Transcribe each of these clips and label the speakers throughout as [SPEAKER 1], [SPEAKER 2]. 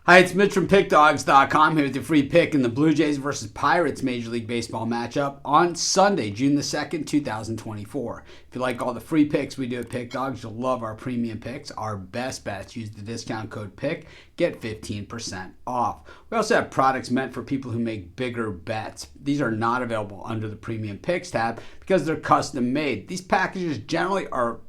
[SPEAKER 1] Hi, it's Mitch from Pickdawgz.com here with your free pick in the Blue Jays versus Pirates Major League Baseball matchup on Sunday, June the 2nd, 2024. If you like all the free picks we do at Pickdawgz, you'll love our premium picks, our best bets. Use the discount code PICK, get 15% off. We also have products meant for people who make bigger bets. These are not available under the premium picks tab because they're custom made. These packages generally are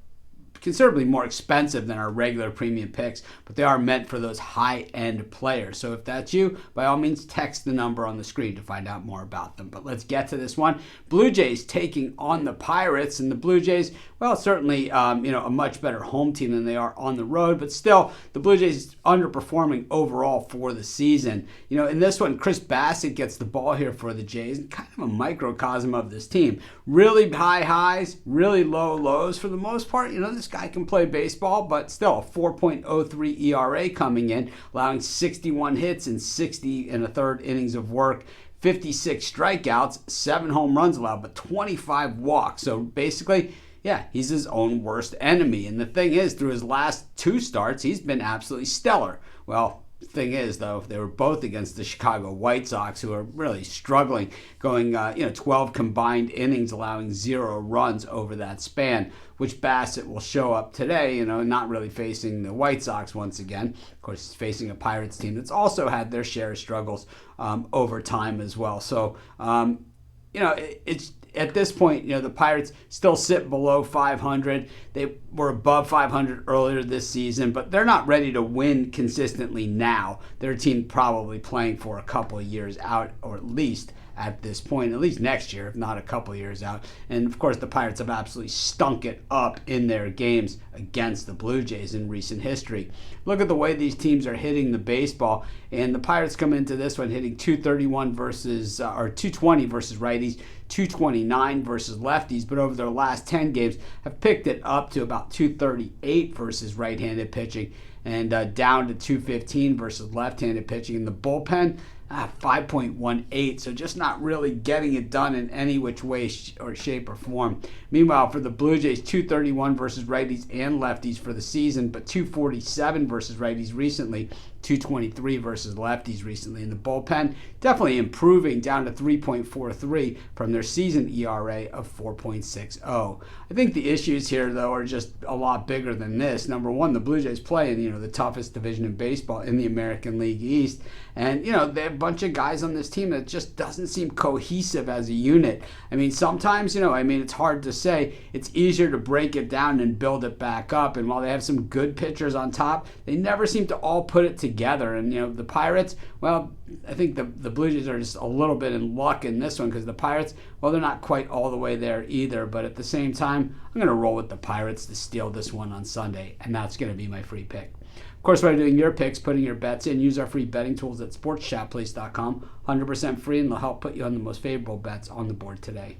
[SPEAKER 1] considerably more expensive than our regular premium picks, but they are meant for those high-end players. So if that's you, by all means, text the number on the screen to find out more about them. But let's get to this one. Blue Jays taking on the Pirates, and the Blue Jays, well, certainly a much better home team than they are on the road, but still, the Blue Jays underperforming overall for the season. In this one, Chris Bassett gets the ball here for the Jays, kind of a microcosm of this team. Really high highs, really low lows for the most part. This guy can play baseball, but still a 4.03 ERA coming in, allowing 61 hits and 60 and a third innings of work, 56 strikeouts, 7 home runs allowed, but 25 walks. So basically, he's his own worst enemy. And the thing is, through his last 2 starts, he's been absolutely stellar. Well, the thing is, though, they were both against the Chicago White Sox, who are really struggling, going 12 combined innings, allowing 0 runs over that span, which Bassett will show up today, not really facing the White Sox once again. Of course, he's facing a Pirates team that's also had their share of struggles over time as well. So, it's at this point, the Pirates still sit below 500. They were above 500 earlier this season, but they're not ready to win consistently now. Their team probably playing for a couple of years out, or at least at this point, at least next year, if not a couple of years out. And of course, the Pirates have absolutely stunk it up in their games against the Blue Jays in recent history. Look at the way these teams are hitting the baseball, and the Pirates come into this one hitting 220 versus righties, 229 versus lefties, but over their last 10 games have picked it up to about 238 versus right-handed pitching, and down to 215 versus left-handed pitching. In the bullpen, 5.18, so just not really getting it done in any which way or shape or form. Meanwhile, for the Blue Jays, 231 versus righties and lefties for the season, but 247 versus righties recently, 223 versus lefties recently. In the bullpen, definitely improving down to 3.43 from their season ERA of 4.60. I think the issues here, though, are just a lot bigger than this. Number one, the Blue Jays play in, the toughest division in baseball in the American League East. And, they have a bunch of guys on this team that just doesn't seem cohesive as a unit. I mean, sometimes, it's hard to say. It's easier to break it down and build it back up. And while they have some good pitchers on top, they never seem to all put it together. And, the Pirates, well, I think the Blue Jays are just a little bit in luck in this one, because the Pirates, well, they're not quite all the way there either. But at the same time, I'm going to roll with the Pirates to steal this one on Sunday, and that's going to be my free pick. Of course, while doing your picks, putting your bets in, use our free betting tools at sportschatplace.com. 100% free, and they'll help put you on the most favorable bets on the board today.